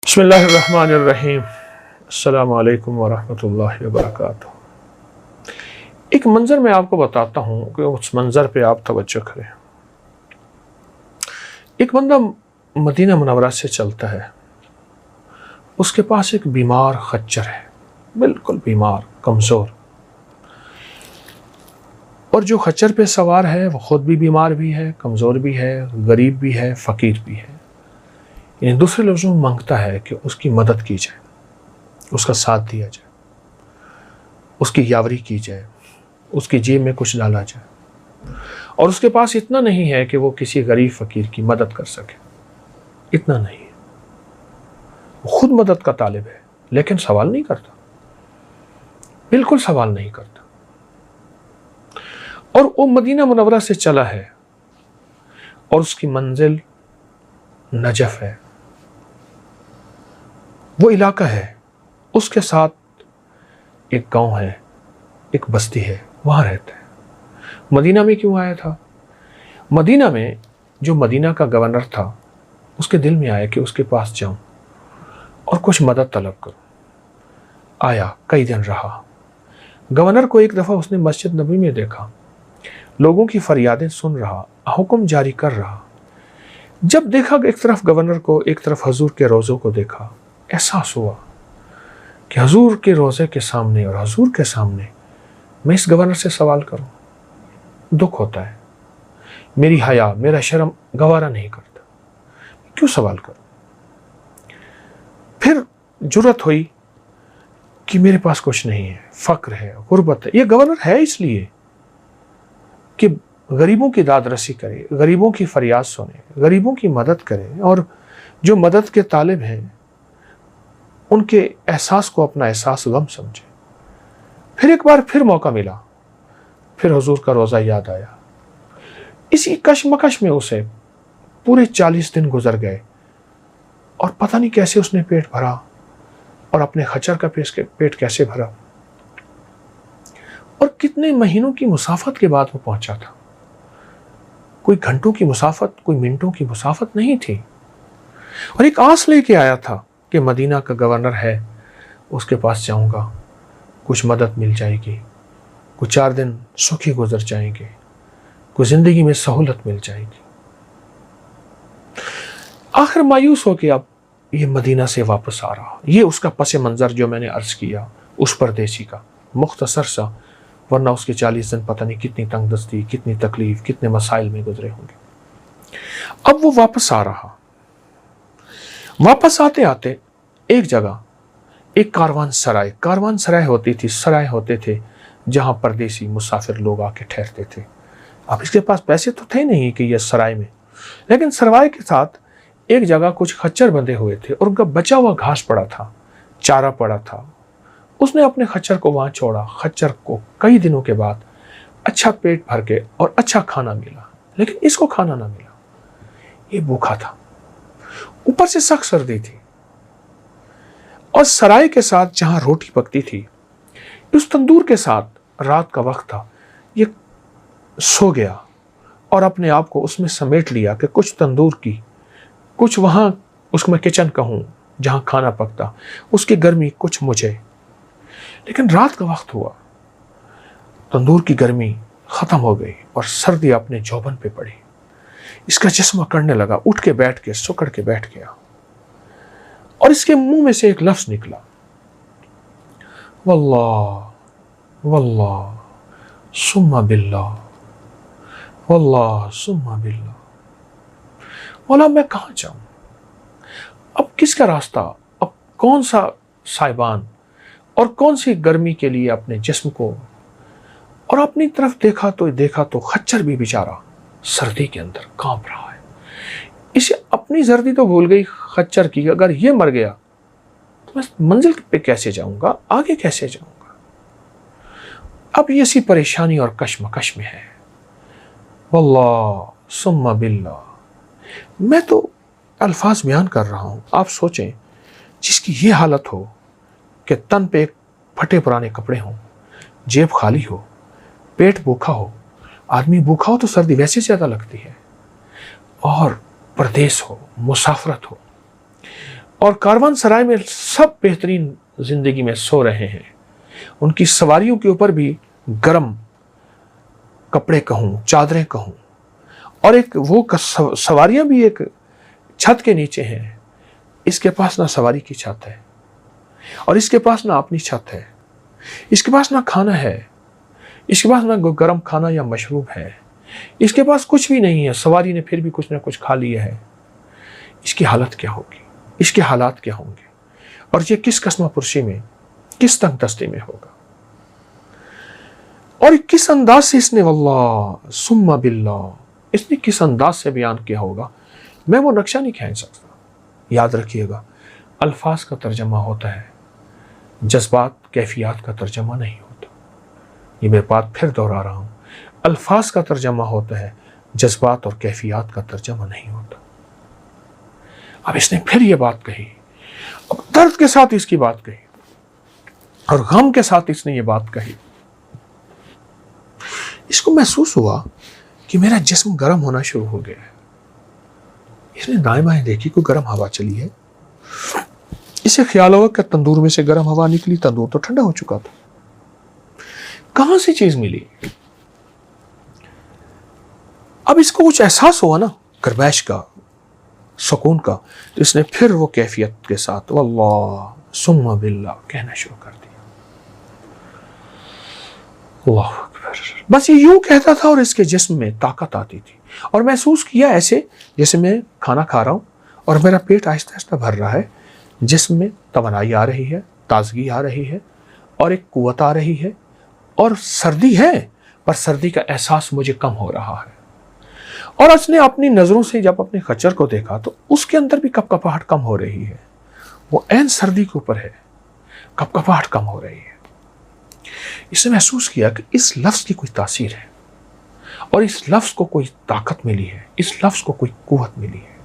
بسم اللہ الرحمن الرحیم۔ السلام علیکم ورحمۃ اللہ وبرکاتہ۔ ایک منظر میں آپ کو بتاتا ہوں کہ اس منظر پہ آپ توجہ کریں۔ ایک بندہ مدینہ منورہ سے چلتا ہے، اس کے پاس ایک بیمار خچر ہے، بالکل بیمار، کمزور، اور جو خچر پہ سوار ہے وہ خود بھی بیمار بھی ہے، کمزور بھی ہے، غریب بھی ہے، فقیر بھی ہے۔ یعنی دوسرے لفظوں میں مانگتا ہے کہ اس کی مدد کی جائے، اس کا ساتھ دیا جائے، اس کی یاوری کی جائے، اس کی جیب میں کچھ ڈالا جائے۔ اور اس کے پاس اتنا نہیں ہے کہ وہ کسی غریب فقیر کی مدد کر سکے، اتنا نہیں ہے۔ وہ خود مدد کا طالب ہے لیکن سوال نہیں کرتا، بالکل سوال نہیں کرتا۔ اور وہ مدینہ منورہ سے چلا ہے اور اس کی منزل نجف ہے، وہ علاقہ ہے، اس کے ساتھ ایک گاؤں ہے، ایک بستی ہے، وہاں رہتا ہے۔ مدینہ میں کیوں آیا تھا؟ مدینہ میں جو مدینہ کا گورنر تھا، اس کے دل میں آیا کہ اس کے پاس جاؤں اور کچھ مدد طلب کروں۔ آیا، کئی دن رہا۔ گورنر کو ایک دفعہ اس نے مسجد نبوی میں دیکھا، لوگوں کی فریادیں سن رہا، حکم جاری کر رہا۔ جب دیکھا کہ ایک طرف گورنر کو، ایک طرف حضور کے روضوں کو دیکھا، احساس ہوا کہ حضور کے روضے کے سامنے اور حضور کے سامنے میں اس گورنر سے سوال کروں، دکھ ہوتا ہے، میری حیا، میرا شرم گوارا نہیں کرتا، کیوں سوال کروں؟ پھر جرأت ہوئی کہ میرے پاس کچھ نہیں ہے، فقر ہے، غربت ہے۔ یہ گورنر ہے اس لیے کہ غریبوں کی داد رسی کرے، غریبوں کی فریاد سنے، غریبوں کی مدد کرے، اور جو مدد کے طالب ہیں ان کے احساس کو اپنا احساس غم سمجھے۔ پھر ایک بار پھر موقع ملا، پھر حضور کا روضہ یاد آیا۔ اسی کشمکش میں اسے پورے 40 دن گزر گئے اور پتہ نہیں کیسے اس نے پیٹ بھرا، اور اپنے خچر کا پیٹ کیسے بھرا، اور کتنے مہینوں کی مسافت کے بعد وہ پہنچا تھا۔ کوئی گھنٹوں کی مسافت، کوئی منٹوں کی مسافت نہیں تھی، اور ایک آس لے کے آیا تھا کہ مدینہ کا گورنر ہے، اس کے پاس جاؤں گا، کچھ مدد مل جائے گی، کچھ 4 دن سکھی گزر جائیں گے، کچھ زندگی میں سہولت مل جائے گی۔ آخر مایوس ہو کے اب یہ مدینہ سے واپس آ رہا۔ یہ اس کا پس منظر جو میں نے عرض کیا، اس پردیسی کا، مختصر سا، ورنہ اس کے 40 دن پتہ نہیں کتنی تنگ دستی، کتنی تکلیف، کتنے مسائل میں گزرے ہوں گے۔ اب وہ واپس آ رہا۔ واپس آتے آتے ایک جگہ ایک کاروان سرائے ہوتی تھی، سرائے ہوتے تھے جہاں پردیسی مسافر لوگ آ کے ٹھہرتے تھے۔ اب اس کے پاس پیسے تو تھے نہیں کہ یہ سرائے میں، لیکن سرائے کے ساتھ ایک جگہ کچھ خچر بندھے ہوئے تھے اور ان کا بچا ہوا گھاس پڑا تھا، چارہ پڑا تھا۔ اس نے اپنے خچر کو وہاں چھوڑا۔ خچر کو کئی دنوں کے بعد اچھا پیٹ بھر کے اور اچھا کھانا ملا، لیکن اس کو کھانا نہ ملا، یہ بھوکا تھا، اوپر سے سخت سردی تھی، اور سرائے کے ساتھ جہاں روٹی پکتی تھی، اس تندور کے ساتھ رات کا وقت تھا، یہ سو گیا اور اپنے آپ کو اس میں سمیٹ لیا کہ کچھ تندور کی، کچھ وہاں اس میں کچن کہوں جہاں کھانا پکتا، اس کی گرمی کچھ مجھے۔ لیکن رات کا وقت ہوا، تندور کی گرمی ختم ہو گئی اور سردی اپنے جوبن پہ پڑی۔ اس کا جسم اکڑنے لگا، اٹھ کے بیٹھ کے سکڑ کے بیٹھ گیا، اور اس کے منہ میں سے ایک لفظ نکلا، واللہ واللہ ثم باللہ، واللہ ثم باللہ۔ مولا میں کہاں جاؤں؟ اب کس کا راستہ؟ اب کون سا سائبان اور کون سی گرمی کے لیے اپنے جسم کو؟ اور اپنی طرف دیکھا تو خچر بھی بیچارہ سردی کے اندر کانپ رہا ہے۔ اسے اپنی سردی تو بھول گئی خچر کی، اگر یہ مر گیا تو میں منزل پہ کیسے جاؤں گا، آگے کیسے جاؤں گا؟ اب یہ اسی پریشانی اور کشمکش میں ہے۔ واللہ ثم باللہ، میں تو الفاظ بیان کر رہا ہوں، آپ سوچیں، جس کی یہ حالت ہو کہ تن پہ پھٹے پرانے کپڑے ہوں، جیب خالی ہو، پیٹ بھوکا ہو، آدمی بھوکا ہو تو سردی ویسے زیادہ لگتی ہے، اور پردیس ہو، مسافرت ہو، اور کاروان سرائے میں سب بہترین زندگی میں سو رہے ہیں. ان کی سواریوں کے اوپر بھی گرم کپڑے کہوں، چادریں کہوں، اور ایک وہ سواریاں بھی ایک چھت کے نیچے ہیں. اس کے پاس نہ سواری کی چھت ہے، اور اس کے پاس نہ اپنی چھت ہے، اس کے پاس نہ کھانا ہے، اس کے پاس نہ گرم کھانا یا مشروب ہے، اس کے پاس کچھ بھی نہیں ہے. سواری نے پھر بھی کچھ نہ کچھ کھا لیا ہے. اس کی حالت کیا ہوگی؟ اس کے حالات کیا ہوں گے؟ اور یہ کس قسمہ پرسی میں، کس تنگ دستی میں ہوگا؟ اور کس انداز سے اس نے واللہ ثم باللہ، اس نے کس انداز سے بیان کیا ہوگا، میں وہ نقشہ نہیں کھینچ سکتا. یاد رکھیے گا، الفاظ کا ترجمہ ہوتا ہے، جذبات کیفیات کا ترجمہ نہیں ہوتا. یہ میں بات پھر دہرا رہا ہوں، الفاظ کا ترجمہ ہوتا ہے، جذبات اور کیفیات کا ترجمہ نہیں ہوتا. اب اس نے پھر یہ بات کہی، اب درد کے ساتھ اس کی بات کہی، اور غم کے ساتھ اس نے یہ بات کہی. اس کو محسوس ہوا کہ میرا جسم گرم ہونا شروع ہو گیا ہے. اس نے دائیں بائیں دیکھی، کوئی گرم ہوا چلی ہے. اسے خیال ہوا کہ تندور میں سے گرم ہوا نکلی، تندور تو ٹھنڈا ہو چکا تھا. کہاں سے چیز ملی؟ اب اس کو کچھ احساس ہوا نا گرمائش کا، سکون کا، تو اس نے پھر وہ کیفیت کے ساتھ واللہ ثم باللہ کہنا شروع کر دیا. اللہ اکبر. بس یہ یوں کہتا تھا اور اس کے جسم میں طاقت آتی تھی، اور محسوس کیا ایسے جیسے میں کھانا کھا رہا ہوں اور میرا پیٹ آہستہ آہستہ بھر رہا ہے، جسم میں توانائی آ رہی ہے، تازگی آ رہی ہے، اور ایک قوت آ رہی ہے، اور سردی ہے پر سردی کا احساس مجھے کم ہو رہا ہے. اور اس نے اپنی نظروں سے جب اپنے خچر کو دیکھا تو اس کے اندر بھی کپ کپاہٹ کم ہو رہی ہے. وہ عین سردی کے اوپر ہے، کپ کپاہٹ کم ہو رہی ہے. اس نے محسوس کیا کہ اس لفظ کی کوئی تاثیر ہے، اور اس لفظ کو کوئی طاقت ملی ہے، اس لفظ کو کوئی قوت ملی ہے.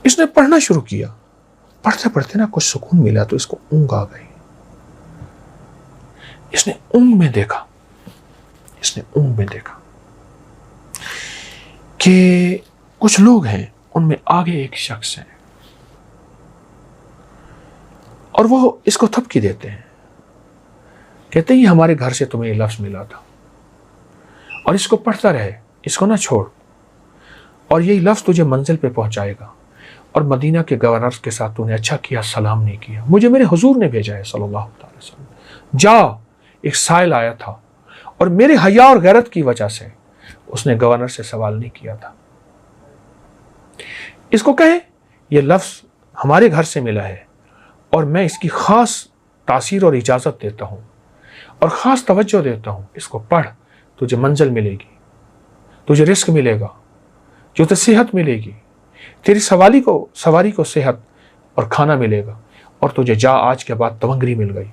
اس نے پڑھنا شروع کیا. پڑھتے پڑھتے نا کچھ سکون ملا تو اس کو اونگ آ گئی. اس نے اونگ میں دیکھا، اس نے اونگ میں دیکھا کہ کچھ لوگ ہیں، ان میں آگے ایک شخص ہے، اور وہ اس کو تھپکی دیتے ہیں، کہتے ہیں یہ ہمارے گھر سے تمہیں یہ لفظ ملا تھا، اور اس کو پڑھتا رہے، اس کو نہ چھوڑ، اور یہی لفظ تجھے منزل پہ پہنچائے گا. اور مدینہ کے گورنر کے ساتھ تو نے اچھا کیا، سلام نہیں کیا. مجھے میرے حضور نے بھیجا ہے صلی اللہ علیہ وسلم. جا. ایک سائل آیا تھا، اور میرے حیا اور غیرت کی وجہ سے اس نے گورنر سے سوال نہیں کیا تھا. اس کو کہے یہ لفظ ہمارے گھر سے ملا ہے، اور میں اس کی خاص تاثیر اور اجازت دیتا ہوں، اور خاص توجہ دیتا ہوں. اس کو پڑھ، تجھے منزل ملے گی، تجھے رزق ملے گا، جو تے صحت ملے گی، تیری سواری کو صحت اور کھانا ملے گا، اور تجھے جا آج کے بعد تونگری مل گئی.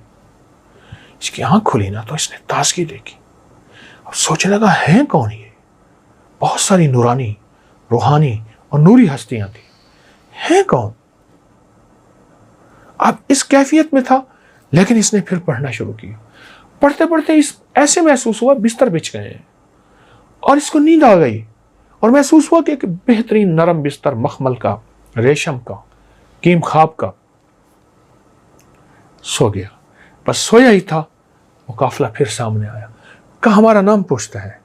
اس کی آنکھ کھلی نا تو اس نے تازگی دیکھی. اب سوچنے لگا ہیں کون یہ؟ بہت ساری نورانی، روحانی اور نوری ہستیاں تھیں. ہیں کون؟ اب اس کیفیت میں تھا، لیکن اس نے پھر پڑھنا شروع کیا. پڑھتے پڑھتے اس ایسے محسوس ہوا بستر بچھ گئے ہیں، اور اس کو نیند آ گئی، اور محسوس ہوا کہ ایک بہترین نرم بستر، مخمل کا، ریشم کا، کیم خواب کا. سو گیا. بس سویا ہی تھا، وہ قافلہ پھر سامنے آیا. کہا ہمارا نام پوچھتا ہے.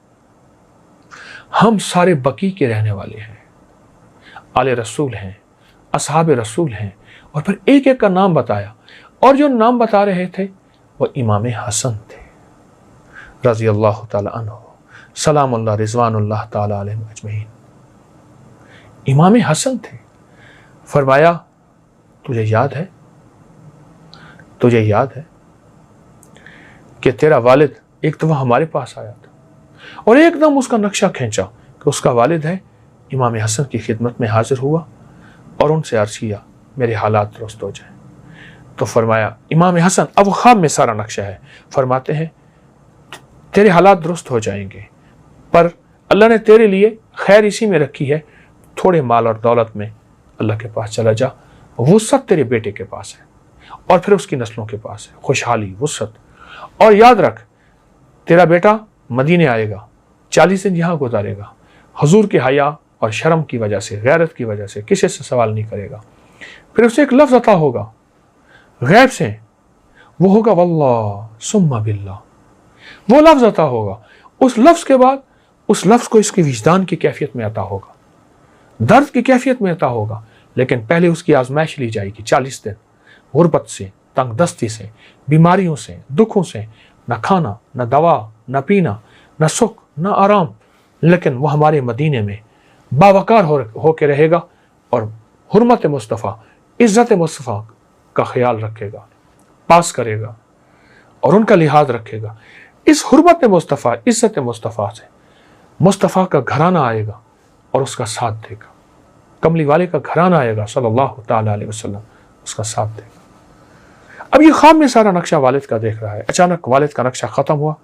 ہم سارے بقی کے رہنے والے ہیں، آل رسول ہیں، اصحاب رسول ہیں. اور پھر ایک ایک کا نام بتایا، اور جو نام بتا رہے تھے وہ امام حسن تھے رضی اللہ تعالی عنہ، سلام اللہ رضوان اللہ تعالی علیہ اجمعین. امام حسن تھے. فرمایا تجھے یاد ہے، تجھے یاد ہے کہ تیرا والد ایک دفعہ ہمارے پاس آیا تھا، اور ایک دم اس کا نقشہ کھینچا کہ اس کا والد ہے. امام حسن کی خدمت میں حاضر ہوا اور ان سے عرض کیا میرے حالات درست ہو جائیں. تو فرمایا امام حسن، اب خواب میں سارا نقشہ ہے، فرماتے ہیں تیرے حالات درست ہو جائیں گے، پر اللہ نے تیرے لیے خیر اسی میں رکھی ہے، تھوڑے مال اور دولت میں اللہ کے پاس چلا جا، وسعت تیرے بیٹے کے پاس ہے، اور پھر اس کی نسلوں کے پاس ہے، خوشحالی، وسعت. اور یاد رکھ تیرا بیٹا مدینے آئے گا، 40 دن یہاں گزارے گا، حضور کے حیا اور شرم کی وجہ سے، غیرت کی وجہ سے کسی سے سوال نہیں کرے گا. پھر اسے ایک لفظ عطا ہوگا غیب سے، وہ ہوگا واللہ ثم باللہ. وہ لفظ عطا ہوگا. اس لفظ کے بعد اس لفظ کو اس کی وجدان کی کیفیت میں عطا ہوگا، درد کی کیفیت میں عطا ہوگا. لیکن پہلے اس کی آزمائش لی جائے گی 40 دن، غربت سے، تنگ دستی سے، بیماریوں سے، دکھوں سے، نہ کھانا، نہ دوا، نہ پینا، نہ سکھ، نہ آرام. لیکن وہ ہمارے مدینے میں باوقار ہو کے رہے گا اور حرمت مصطفیٰ، عزت مصطفیٰ کا خیال رکھے گا، پاس کرے گا اور ان کا لحاظ رکھے گا. اس حرمت مصطفیٰ، عزت مصطفیٰ سے مصطفیٰ کا گھرانہ آئے گا اور اس کا ساتھ دے گا. کملی والے کا گھرانہ آئے گا صلی اللہ تعالی علیہ وسلم، اس کا ساتھ دے گا. اب یہ خواب میں سارا نقشہ والد کا دیکھ رہا ہے. اچانک والد کا نقشہ ختم ہوا،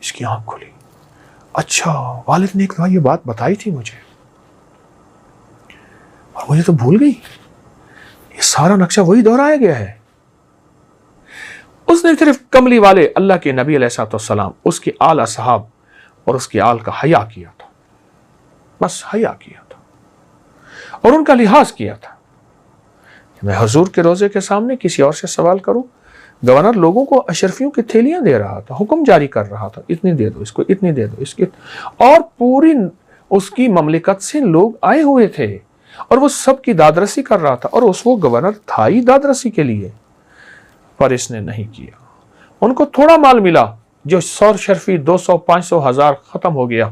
اس کی آنکھ کھلی. اچھا والد نے ایک دفعہ یہ بات بتائی تھی مجھے اور مجھے تو بھول گئی. یہ سارا نقشہ وہی دہرایا گیا ہے. اس نے صرف کملی والے اللہ کے نبی علیہ الصلوۃ والسلام، اس کے آل اصحاب اور اس کے آل کا حیا کیا تھا. بس حیا کیا تھا اور ان کا لحاظ کیا تھا. میں حضور کے روزے کے سامنے کسی اور سے سوال کروں؟ گورنر لوگوں کو اشرفیوں کی تھیلیاں دے رہا تھا، حکم جاری کر رہا تھا، اتنی دے دو اس کو، اتنی دے دو اس کی، اور پوری اس کی مملکت سے لوگ آئے ہوئے تھے اور وہ سب کی دادرسی کر رہا تھا، اور اس وہ گورنر تھا ہی دادرسی کے لیے. پر اس نے نہیں کیا. ان کو تھوڑا مال ملا، جو 100 شرفی 200 500 1000 ختم ہو گیا،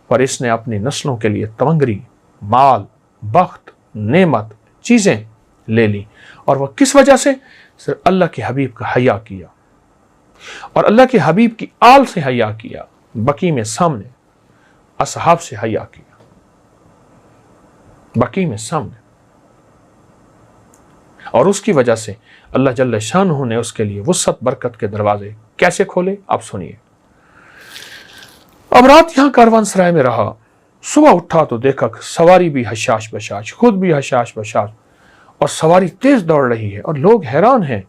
پر اس نے اپنی نسلوں کے لیے تمنگری، مال، بخت، نعمت، چیزیں لے لی. اور وہ کس وجہ سے؟ صرف اللہ کے حبیب کا حیا کیا اور اللہ کے حبیب کی آل سے حیا کیا، بقی میں سامنے اصحاب سے حیا کیا، بقی میں سامنے. اور اس کی وجہ سے اللہ جل شانہ نے اس کے لیے وسعت برکت کے دروازے کیسے کھولے آپ سنیے. اب رات یہاں کاروان سرائے میں رہا. صبح اٹھا تو دیکھا کہ سواری بھی حشاش بشاش، خود بھی حشاش بشاش، اور سواری تیز دوڑ رہی ہے اور لوگ حیران ہیں.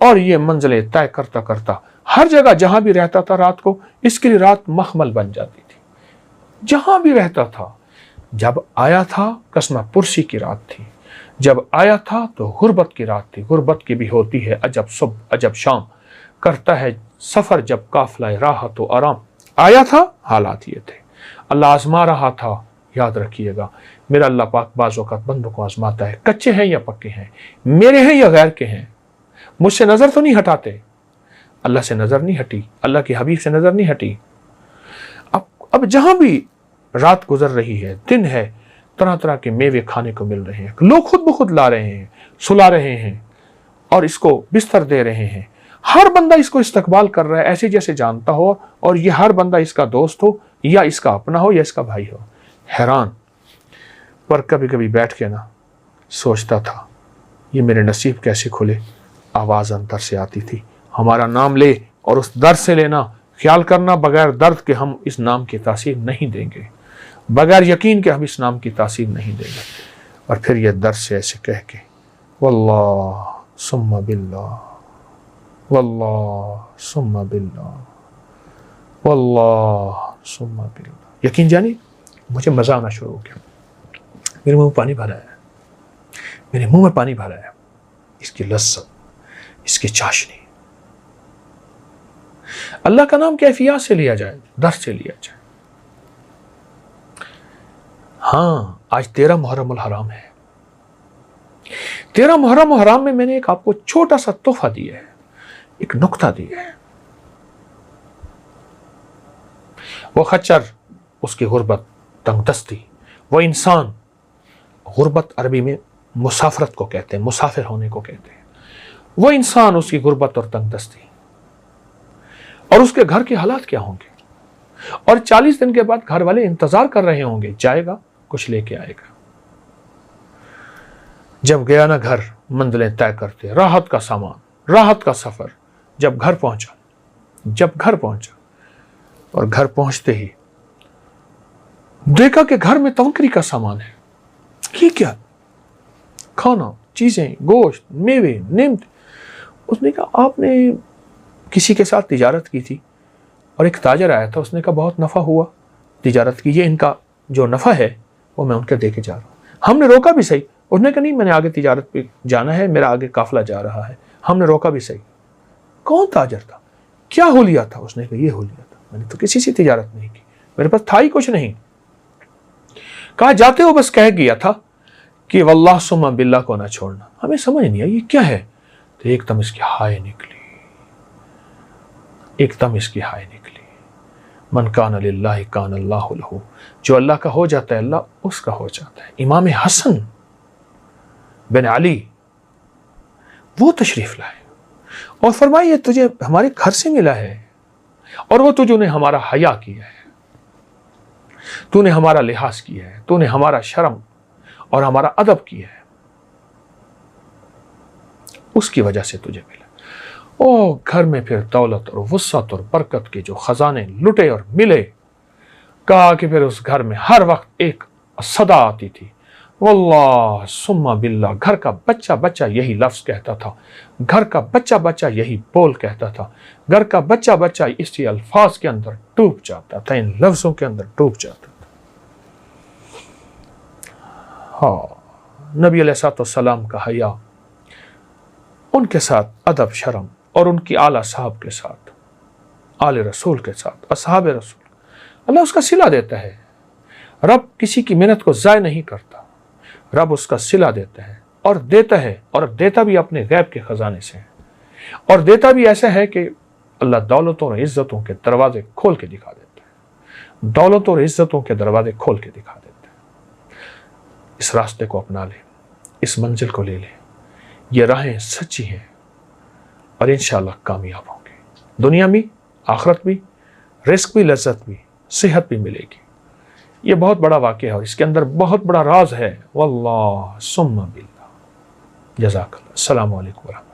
اور یہ منزلیں طے کرتا کرتا ہر جگہ جہاں بھی رہتا تھا رات کو اس کے لیے رات مخمل بن جاتی تھی. جہاں بھی رہتا تھا، جب آیا تھا قسمہ پرسی کی رات تھی، جب آیا تھا تو غربت کی رات تھی. غربت کی بھی ہوتی ہے عجب صبح عجب شام، کرتا ہے سفر جب قافلہ راحت و آرام. آیا تھا حالات یہ تھے. اللہ آزما رہا تھا. یاد رکھیے گا میرا اللہ پاک بعض اوقات بندوں کو آزماتا ہے، کچے ہیں یا پکے ہیں، میرے ہیں یا غیر کے ہیں. مجھ سے نظر تو نہیں ہٹاتے، اللہ سے نظر نہیں ہٹی، اللہ کے حبیب سے نظر نہیں ہٹی. اب جہاں بھی رات گزر رہی ہے، دن ہے، طرح طرح کے میوے کھانے کو مل رہے ہیں، لوگ خود بخود لا رہے ہیں، سلا رہے ہیں اور اس کو بستر دے رہے ہیں. ہر بندہ اس کو استقبال کر رہا ہے ایسے جیسے جانتا ہو، اور یہ ہر بندہ اس کا دوست ہو یا اس کا اپنا ہو یا اس کا بھائی ہو. حیران. پر کبھی کبھی بیٹھ کے نا سوچتا تھا یہ میرے نصیب کیسے کھلے. آواز اندر سے آتی تھی، ہمارا نام لے اور اس درد سے لینا. خیال کرنا بغیر درد کے ہم اس نام کی تاثیر نہیں دیں گے، بغیر یقین کے ہم اس نام کی تاثیر نہیں دیں گے. اور پھر یہ درد سے ایسے کہہ کے واللہ ثم باللہ، واللہ ثم باللہ، واللہ ثم باللہ. یقین جانی مجھے مزہ آنا شروع ہو گیا. میرے منہ میں پانی بھرا ہے، میرے منہ میں پانی بھرا ہے. اس کی لذت، اس کی چاشنی. اللہ کا نام کیفیات سے لیا جائے، درد سے لیا جائے. ہاں آج 13 محرم الحرام ہے. 13 محرم الحرام میں میں نے آپ کو چھوٹا سا تحفہ دیا ہے، ایک نقطہ دیا ہے. وہ خچر، اس کی غربت، تنگ دستی. وہ انسان، غربت عربی میں مسافرت کو کہتے ہیں، مسافر ہونے کو کہتے ہیں. وہ انسان، اس کی غربت اور تنگ دستی، اور اس کے گھر کے حالات کیا ہوں گے. اور 40 دن کے بعد گھر والے انتظار کر رہے ہوں گے، جائے گا کچھ لے کے آئے گا. جب گیا نا گھر، منزلیں طے کرتے، راحت کا سامان، راحت کا سفر. جب گھر پہنچا اور گھر پہنچتے ہی دیکھا کہ گھر میں تنکری کا سامان ہے. یہ کیا؟ کھانا، چیزیں، گوشت، میوے، نعمت. اس نے کہا آپ نے کسی کے ساتھ تجارت کی تھی اور ایک تاجر آیا تھا، اس نے کہا بہت نفع ہوا تجارت کی، یہ ان کا جو نفع ہے وہ میں ان کے دے کے جا رہا ہوں. ہم نے روکا بھی صحیح. انہوں نے کہا نہیں میں نے آگے تجارت پہ جانا ہے, میرا آگے قافلہ جا رہا ہے. ہم نے روکا بھی صحیح. کون تاجر تھا, کیا حلیہ تھا؟ اس نے کہا یہ حلیہ تھا, میں نے تو کسی سے تجارت نہیں کی, میرے پاس تھا ہی کچھ نہیں. کہا جاتے ہو بس کہہ گیا تھا کہ واللہ ثم باللہ کو نہ چھوڑنا. ہمیں سمجھ نہیں آئی یہ کیا ہے. تو ایک دم اس کی ہائے نکلی, ایک دم اس کی ہائے نکلی. من کان للہ کان اللہ لہ, جو اللہ کا ہو جاتا ہے اللہ اس کا ہو جاتا ہے. امام حسن بن علی وہ تشریف لائے اور فرمائی یہ تجھے ہمارے گھر سے ملا ہے, اور وہ تجھے نے ہمارا حیا کیا ہے, تو نے ہمارا لحاظ کیا ہے, تو نے ہمارا شرم اور ہمارا ادب کیا ہے, اس کی وجہ سے تجھے ملا. او گھر میں پھر دولت اور وسعت اور برکت کے جو خزانے لٹے اور ملے. کہا کہ پھر اس گھر میں ہر وقت ایک صدا آتی تھی, واللہ ثم باللہ. گھر کا بچہ بچہ یہی لفظ کہتا تھا, گھر کا بچہ بچہ یہی بول کہتا تھا, گھر کا بچہ بچہ اسی الفاظ کے اندر ڈوب جاتا تھا, ان لفظوں کے اندر ڈوب جاتا تھا. ہاں, نبی علیہ الصلوۃ والسلام کا حیا, ان کے ساتھ ادب شرم, اور ان کی اعلیٰ صاحب کے ساتھ, آل رسول کے ساتھ, اصحاب رسول, اللہ اس کا صلہ دیتا ہے. رب کسی کی محنت کو ضائع نہیں کرتا, رب اس کا صلہ دیتا ہے اور دیتا ہے, اور دیتا بھی اپنے غیب کے خزانے سے ہے, اور دیتا بھی ایسا ہے کہ اللہ دولتوں اور عزتوں کے دروازے کھول کے دکھا دیتا ہے, دولتوں اور عزتوں کے دروازے کھول کے دکھا دیتا ہے. اس راستے کو اپنا لے, اس منزل کو لے لے, یہ راہیں سچی ہیں اور انشاءاللہ کامیاب ہوں گے, دنیا میں آخرت بھی, رزق بھی, لذت بھی, صحت بھی ملے گی. یہ بہت بڑا واقعہ ہے اور اس کے اندر بہت بڑا راز ہے. واللہ ثم باللہ. جزاک اللہ. السلام علیکم ورحمۃ اللہ.